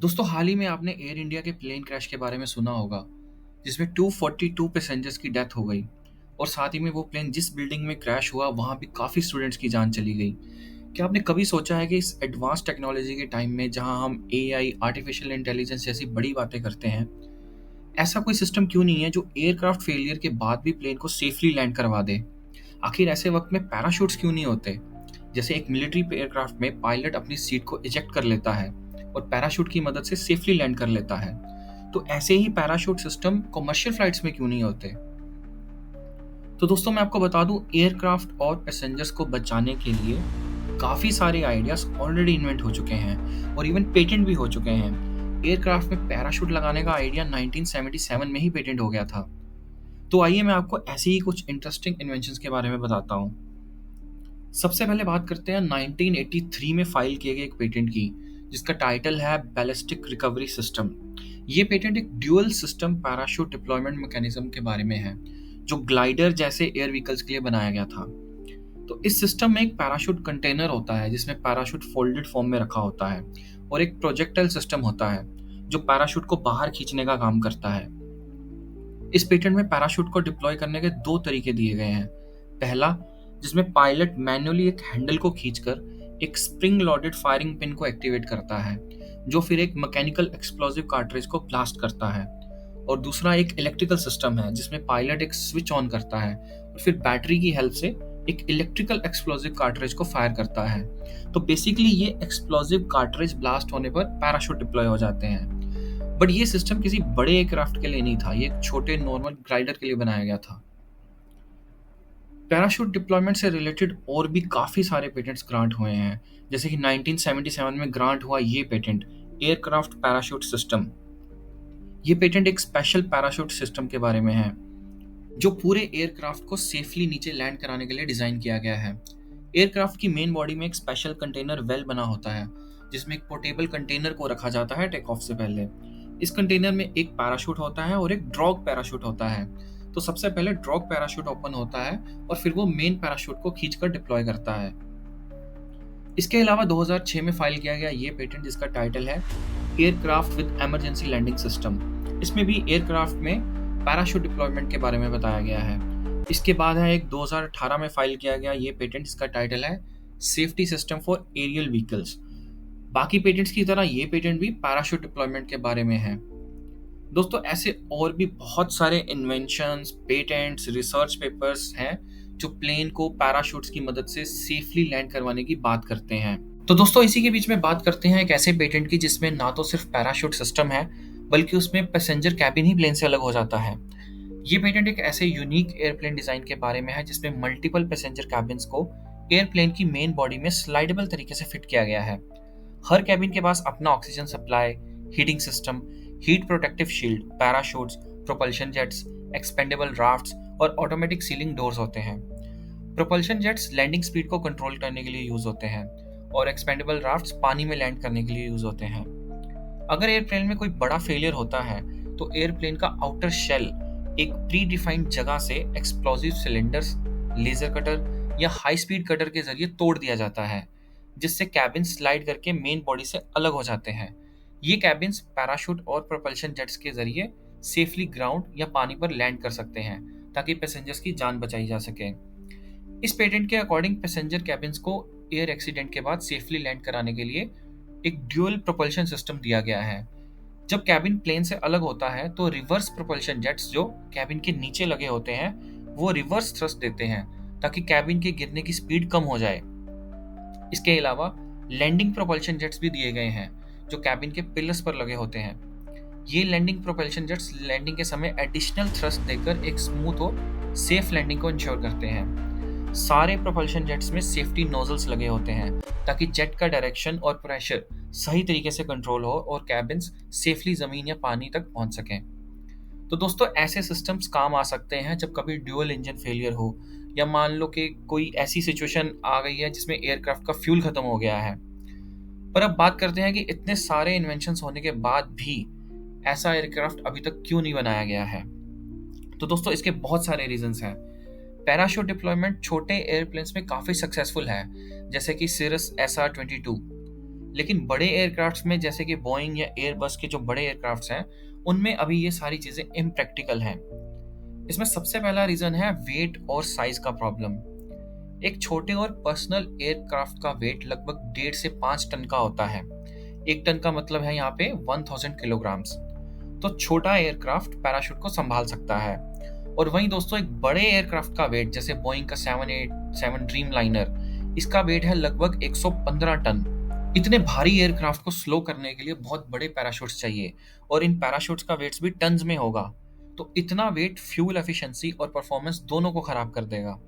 दोस्तों हाल ही में आपने एयर इंडिया के प्लेन क्रैश के बारे में सुना होगा जिसमें 242 पैसेंजर्स की डेथ हो गई और साथ ही में वो प्लेन जिस बिल्डिंग में क्रैश हुआ वहाँ भी काफ़ी स्टूडेंट्स की जान चली गई। क्या आपने कभी सोचा है कि इस एडवांस टेक्नोलॉजी के टाइम में जहाँ हम एआई आर्टिफिशियल इंटेलिजेंस जैसी बड़ी बातें करते हैं, ऐसा कोई सिस्टम क्यों नहीं है जो एयरक्राफ्ट फेलियर के बाद भी प्लेन को सेफली लैंड करवा दे? आखिर ऐसे वक्त में पैराशूट्स क्यों नहीं होते? जैसे एक मिलिट्री एयरक्राफ्ट में पायलट अपनी सीट को इजेक्ट कर लेता है और पैराशूट की मदद से सेफली लैंड कर लेता है, तो ऐसे ही पैराशूट सिस्टम कमर्शियल फ्लाइट्स में क्यों नहीं होते? तो दोस्तों मैं आपको बता दूं, एयरक्राफ्ट और पैसेंजर्स को बचाने के लिए काफ़ी सारे आइडियाज ऑलरेडी इन्वेंट हो चुके हैं और इवन पेटेंट भी हो चुके हैं। एयरक्राफ्ट में पैराशूट लगाने का आइडिया 1977 में ही पेटेंट हो गया था। तो आइए मैं आपको ऐसे ही कुछ इंटरेस्टिंग इन्वेंशंस के बारे में बताता हूँ। सबसे पहले बात करते हैं 1983 में फाइल किए गए एक पेटेंट की, जिसका टाइटल है बैलिस्टिक रिकवरी सिस्टम। ये पेटेंट एक dual system parachute deployment mechanism के बारे में है, जो ग्लाइडर जैसे एयर व्हीकल्स के लिए बनाया गया था। तो इस सिस्टम में एक पैराशूट कंटेनर होता है जिसमें पैराशूट फोल्डेड फॉर्म में रखा होता है और एक प्रोजेक्टाइल सिस्टम होता है जो पैराशूट को बाहर खींचने का काम करता है। इस पेटेंट में पैराशूट को डिप्लॉय करने के दो तरीके दिए गए हैं। पहला, जिसमें पायलट मैन्युअली एक हैंडल को खींचकर एक स्प्रिंग लोडेड फायरिंग पिन को एक्टिवेट करता है, जो फिर एक मैकेनिकल एक्सप्लोसिव कार्ट्रिज को ब्लास्ट करता है। और दूसरा एक इलेक्ट्रिकल सिस्टम है जिसमें पायलट एक स्विच ऑन करता है और फिर बैटरी की हेल्प से एक इलेक्ट्रिकल एक्सप्लोसिव कार्ट्रिज को फायर करता है। तो बेसिकली ये एक्सप्लोसिव कार्ट्रिज ब्लास्ट होने पर पैराशूट डिप्लॉय हो जाते हैं। बट ये सिस्टम किसी बड़े एयरक्राफ्ट के लिए नहीं था, ये एक छोटे नॉर्मल ग्लाइडर के लिए बनाया गया था। पैराशूट डिप्लॉयमेंट से रिलेटेड और भी काफ़ी सारे पेटेंट्स ग्रांट हुए हैं, जैसे कि 1977 में ग्रांट हुआ ये पेटेंट, एयरक्राफ्ट पैराशूट सिस्टम। ये पेटेंट एक स्पेशल पैराशूट सिस्टम के बारे में है जो पूरे एयरक्राफ्ट को सेफली नीचे लैंड कराने के लिए डिज़ाइन किया गया है। एयरक्राफ्ट की मेन बॉडी में एक स्पेशल कंटेनर वेल बना होता है जिसमें एक पोर्टेबल कंटेनर को रखा जाता है टेक ऑफ से पहले। इस कंटेनर में एक पैराशूट होता है और एक ड्रॉग पैराशूट होता है। तो सबसे पहले ड्रॉग पैराशूट ओपन होता है और फिर वो मेन पैराशूट को खींचकर डिप्लॉय करता है। इसके अलावा 2006 में फाइल किया गया ये पेटेंट, जिसका टाइटल है aircraft with emergency landing system. इसमें भी एयरक्राफ्ट में पैराशूट डिप्लॉयमेंट के बारे में बताया गया है। इसके बाद है एक 2018 में फाइल किया गया ये पेटेंट, जिसका टाइटल है safety system for aerial vehicles. बाकी पेटेंट्स की तरह ये पेटेंट भी पैराशूट डिप्लॉयमेंट के बारे में है। दोस्तों ऐसे और भी बहुत सारे इन्वेंशंस, पेटेंट्स, रिसर्च पेपर्स हैं जो प्लेन को पैराशूट्स की मदद से सेफली लैंड करवाने की बात करते हैं। तो दोस्तों इसी के बीच में बात करते हैं एक ऐसे पेटेंट की जिसमें ना तो सिर्फ पैराशूट सिस्टम है, बल्कि उसमें पैसेंजर कैबिन ही प्लेन से अलग हो जाता है। ये पेटेंट एक ऐसे यूनिक एयरप्लेन डिजाइन के बारे में है जिसमें मल्टीपल पैसेंजर कैबिन्स को एयरप्लेन की मेन बॉडी में स्लाइडेबल तरीके से फिट किया गया है। हर कैबिन के पास अपना oxygen supply, heating system, heat protective shield, parachutes, propulsion jets, expendable rafts और ऑटोमेटिक सीलिंग डोर्स होते हैं। प्रोपल्शन जेट्स लैंडिंग स्पीड को कंट्रोल करने के लिए यूज होते हैं और एक्सपेंडेबल राफ्ट्स पानी में लैंड करने के लिए यूज होते हैं। अगर एयरप्लेन में कोई बड़ा फेलियर होता है तो एयरप्लेन का आउटर शेल एक प्री डिफाइंड जगह से एक्सप्लोसिव सिलेंडर्स, लेजर कटर या हाई स्पीड कटर के जरिए तोड़ दिया जाता है, जिससे कैबिन स्लाइड करके मेन बॉडी से अलग हो जाते हैं। ये कैबिन्स पैराशूट और प्रोपल्शन जेट्स के जरिए सेफली ग्राउंड या पानी पर लैंड कर सकते हैं ताकि पैसेंजर्स की जान बचाई जा सके। इस पेटेंट के अकॉर्डिंग पैसेंजर कैबिन्स को एयर एक्सीडेंट के बाद सेफली लैंड कराने के लिए एक ड्यूअल प्रोपल्शन सिस्टम दिया गया है। जब कैबिन प्लेन से अलग होता है तो रिवर्स प्रोपल्शन जेट्स जो कैबिन के नीचे लगे होते हैं वो रिवर्स थ्रस्ट देते हैं ताकि कैबिन के गिरने की स्पीड कम हो जाए। इसके अलावा लैंडिंग प्रोपल्शन जेट्स भी दिए गए हैं जो कैबिन के पिलर्स पर लगे होते हैं। ये लैंडिंग प्रोपल्शन जेट्स लैंडिंग के समय एडिशनल थ्रस्ट देकर एक स्मूथ और सेफ लैंडिंग को इंश्योर करते हैं। सारे प्रोपल्शन जेट्स में सेफ्टी नोजल्स लगे होते हैं ताकि जेट का डायरेक्शन और प्रेशर सही तरीके से कंट्रोल हो और कैबिन्स सेफली जमीन या पानी तक पहुंच सकें। तो दोस्तों ऐसे सिस्टम्स काम आ सकते हैं जब कभी ड्यूअल इंजन फेलियर हो या मान लो कि कोई ऐसी सिचुएशन आ गई है जिसमें एयरक्राफ्ट का फ्यूल खत्म हो गया है। पर अब बात करते हैं कि इतने सारे इन्वेंशंस होने के बाद भी ऐसा एयरक्राफ्ट अभी तक क्यों नहीं बनाया गया है। तो दोस्तों इसके बहुत सारे रीजंस हैं। पैराशूट डिप्लॉयमेंट छोटे एयरप्लेन्स में काफ़ी सक्सेसफुल है, जैसे कि सिरस SR-22। लेकिन बड़े एयरक्राफ्ट्स में जैसे कि बोइंग या एयरबस के जो बड़े एयरक्राफ्ट्स हैं, उनमें अभी ये सारी चीज़ें इम्प्रैक्टिकल हैं। इसमें सबसे पहला रीज़न है वेट और साइज़ का प्रॉब्लम। एक छोटे और पर्सनल एयरक्राफ्ट का वेट लगभग 1.5 से 5 टन का होता है। 1 टन का मतलब है यहाँ पे 1000 किलोग्राम्स। तो छोटा एयरक्राफ्ट पैराशूट को संभाल सकता है। और वहीं दोस्तों एक बड़े एयरक्राफ्ट का वेट जैसे बोइंग का 787 ड्रीम लाइनर, इसका वेट है लगभग 115 टन। इतने भारी एयरक्राफ्ट को स्लो करने के लिए बहुत बड़े पैराशूट्स चाहिए, और इन पैराशूट्स का वेट्स भी टन्स में होगा। तो इतना वेट फ्यूल एफिशिएंसी और परफॉर्मेंस दोनों को खराब कर देगा।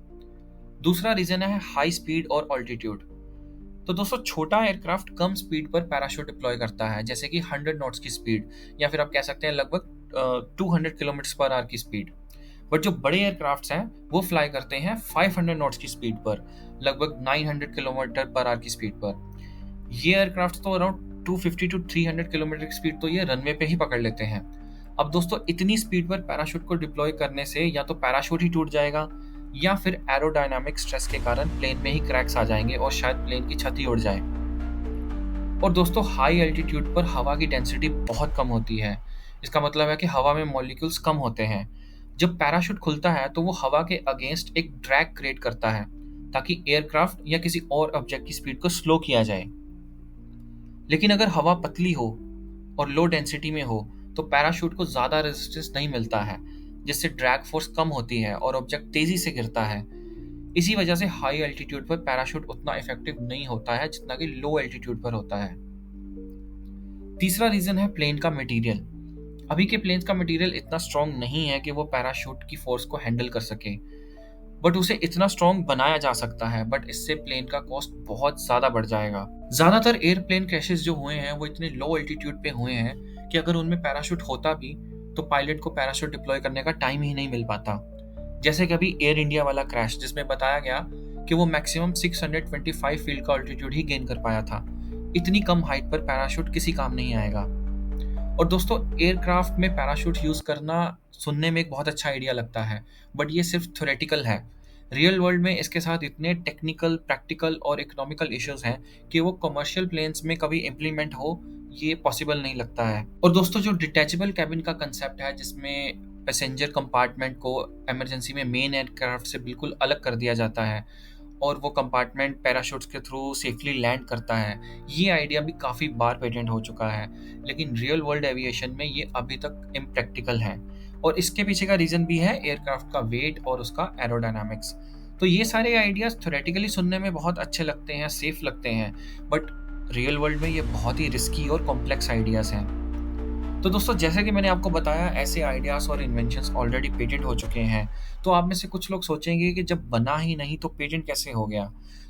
दूसरा रीजन है हाई स्पीड और ऑल्टीट्यूड। तो दोस्तों छोटा एयरक्राफ्ट कम स्पीड पर पैराशूट डिप्लॉय करता है, जैसे कि 100 नॉट्स की स्पीड, या फिर आप कह सकते हैं लगभग 200 किलोमीटर पर आवर की स्पीड। बट जो बड़े एयरक्राफ्ट्स हैं वो फ्लाई करते हैं 500 नॉट्स की स्पीड पर, लगभग 900 किलोमीटर पर आवर की स्पीड पर। ये एयरक्राफ्ट तो अराउंड 250 टू 300 किलोमीटर की स्पीड तो ये रनवे पे ही पकड़ लेते हैं। अब दोस्तों इतनी स्पीड पर पैराशूट को डिप्लॉय करने से या तो पैराशूट ही टूट जाएगा, या फिर एरोडायनामिक स्ट्रेस के कारण प्लेन में ही क्रैक्स आ जाएंगे और शायद प्लेन की छत ही उड़ जाए। और दोस्तों हाई एल्टीट्यूड पर हवा की डेंसिटी बहुत कम होती है। इसका मतलब है कि हवा में मॉलिक्यूल्स कम होते हैं। जब पैराशूट खुलता है तो वो हवा के अगेंस्ट एक ड्रैग क्रिएट करता है, ताकि एयरक्राफ्ट या किसी और ऑब्जेक्ट की स्पीड को स्लो किया जाए। लेकिन अगर हवा पतली हो और लो डेंसिटी में हो तो पैराशूट को ज़्यादा रेजिस्टेंस नहीं मिलता है, जिससे ड्रैग फोर्स कम होती है और ऑब्जेक्ट तेज़ी से गिरता है। इसी वजह से हाई एल्टीट्यूड पर पैराशूट उतना इफेक्टिव नहीं होता है जितना कि लो एल्टीट्यूड पर होता है। तीसरा रीज़न है प्लेन का मटेरियल। अभी के प्लेन्स का मटेरियल इतना स्ट्रॉन्ग नहीं है कि वो पैराशूट की फोर्स को हैंडल कर सके, बट उसे इतना स्ट्रॉन्ग बनाया जा सकता है, बट इससे प्लेन का कॉस्ट बहुत ज़्यादा बढ़ जाएगा। ज़्यादातर एयरप्लेन क्रैशेस जो हुए हैं वो इतने लो एल्टीट्यूड पे हुए हैं कि अगर उनमें पैराशूट होता भी तो पायलट को पैराशूट डिप्लॉय करने का टाइम ही नहीं मिल पाता। जैसे कि अभी एयर इंडिया वाला क्रैश, जिसमें बताया गया कि वो मैक्सिमम 625 फीट का ऑल्टीट्यूड ही गेन कर पाया था। इतनी कम हाइट पर पैराशूट किसी काम नहीं आएगा। और दोस्तों एयरक्राफ्ट में पैराशूट यूज़ करना सुनने में एक बहुत अच्छा आइडिया लगता है, बट ये सिर्फ थ्योरेटिकल है। रियल वर्ल्ड में इसके साथ इतने टेक्निकल, प्रैक्टिकल और इकोनॉमिकल इश्यूज हैं कि वो कमर्शियल प्लेन्स में कभी इम्प्लीमेंट हो ये पॉसिबल नहीं लगता है। और दोस्तों जो डिटैचेबल कैबिन का कंसेप्ट है, जिसमें पैसेंजर कंपार्टमेंट को इमरजेंसी में मेन एयरक्राफ्ट से बिल्कुल अलग कर दिया जाता है और वो कंपार्टमेंट पैराशूट्स के थ्रू सेफली लैंड करता है, ये आइडिया भी काफ़ी बार पेटेंट हो चुका है। लेकिन रियल वर्ल्ड एविएशन में ये अभी तक इम्प्रैक्टिकल है, और इसके पीछे का रीज़न भी है एयरक्राफ्ट का वेट और उसका एरोडायनामिक्स। तो ये सारे आइडियाज़ थ्योरेटिकली सुनने में बहुत अच्छे लगते हैं, सेफ लगते हैं, बट रियल वर्ल्ड में ये बहुत ही रिस्की और कॉम्प्लेक्स आइडियाज़ हैं। तो दोस्तों जैसे कि मैंने आपको बताया, ऐसे आइडियाज़ और इन्वेंशंस ऑलरेडी पेटेंट हो चुके हैं। तो आप में से कुछ लोग सोचेंगे कि जब बना ही नहीं तो पेटेंट कैसे हो गया।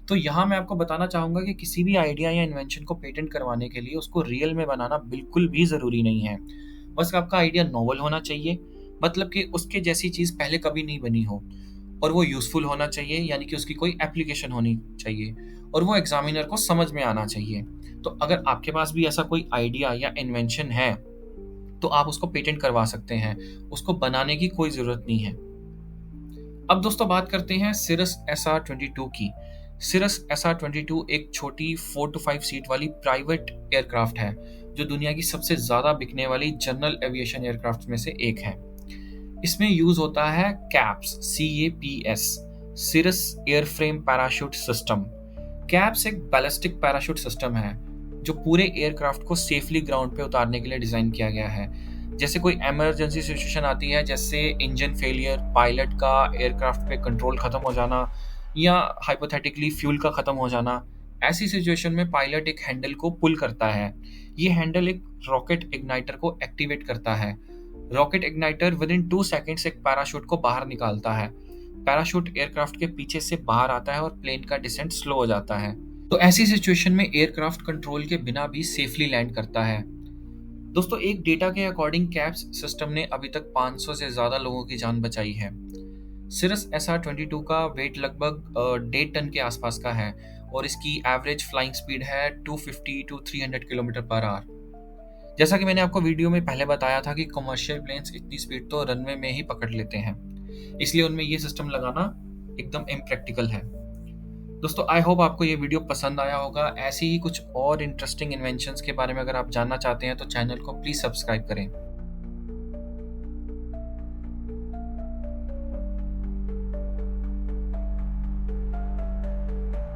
तो यहाँ मैं आपको बताना चाहूँगा कि किसी भी आइडिया या इन्वेंशन को पेटेंट करवाने के लिए उसको रियल में बनाना बिल्कुल भी ज़रूरी नहीं है। बस आपका आइडिया नोवेल होना चाहिए, मतलब कि उसके जैसी चीज़ पहले कभी नहीं बनी हो, और वो यूज़फुल होना चाहिए, यानी कि उसकी कोई एप्लीकेशन होनी चाहिए, और वो एग्जामिनर को समझ में आना चाहिए। तो अगर आपके पास भी ऐसा कोई आइडिया या इन्वेंशन है तो आप उसको पेटेंट करवा सकते हैं, उसको बनाने की कोई ज़रूरत नहीं है। अब दोस्तों बात करते हैं सिरस SR-22 की। सिरस SR-22 एक छोटी 4 to 5 सीट वाली प्राइवेट एयरक्राफ्ट है, जो दुनिया की सबसे ज़्यादा बिकने वाली जनरल एविएशन एयरक्राफ्ट में से एक है। इसमें यूज़ होता है कैप्स, CAPS, सिरस एयरफ्रेम पैराशूट सिस्टम। कैप्स एक बैलिस्टिक पैराशूट सिस्टम है जो पूरे एयरक्राफ्ट को सेफली ग्राउंड पे उतारने के लिए डिज़ाइन किया गया है। जैसे कोई इमरजेंसी सिचुएशन आती है, जैसे इंजन फेलियर, पायलट का एयरक्राफ्ट पे कंट्रोल ख़त्म हो जाना, या हाइपोथेटिकली फ्यूल का ख़त्म हो जाना, ऐसी सिचुएशन में पायलट एक हैंडल को पुल करता है। ये हैंडल एक रॉकेट इग्नाइटर को एक्टिवेट करता है। Rocket igniter with in 2 seconds एक पैराशूट को बाहर निकालता है। पैराशूट एयरक्राफ्ट के पीछे से बाहर आता है और प्लेन का डिसेंट स्लो हो जाता है। तो ऐसी सिचुएशन में एयरक्राफ्ट कंट्रोल के बिना भी सेफली लैंड करता है। दोस्तों एक डेटा के अकॉर्डिंग कैप्स सिस्टम ने अभी तक 500 से ज़्यादा लोगों की जान बचाई है। सिरस SR-22 का वेट लगभग 1.5 टन के आसपास का है, और इसकी एवरेज फ्लाइंग स्पीड है 250 टू 300 किलोमीटर पर आवर। जैसा कि मैंने आपको वीडियो में पहले बताया था कि कमर्शियल प्लेन्स इतनी स्पीड तो रनवे में ही पकड़ लेते हैं, इसलिए उनमें ये सिस्टम लगाना एकदम इम्प्रैक्टिकल है। दोस्तों आई होप आपको ये वीडियो पसंद आया होगा। ऐसी ही कुछ और इंटरेस्टिंग इन्वेंशंस के बारे में अगर आप जानना चाहते हैं तो चैनल को प्लीज़ सब्सक्राइब करें।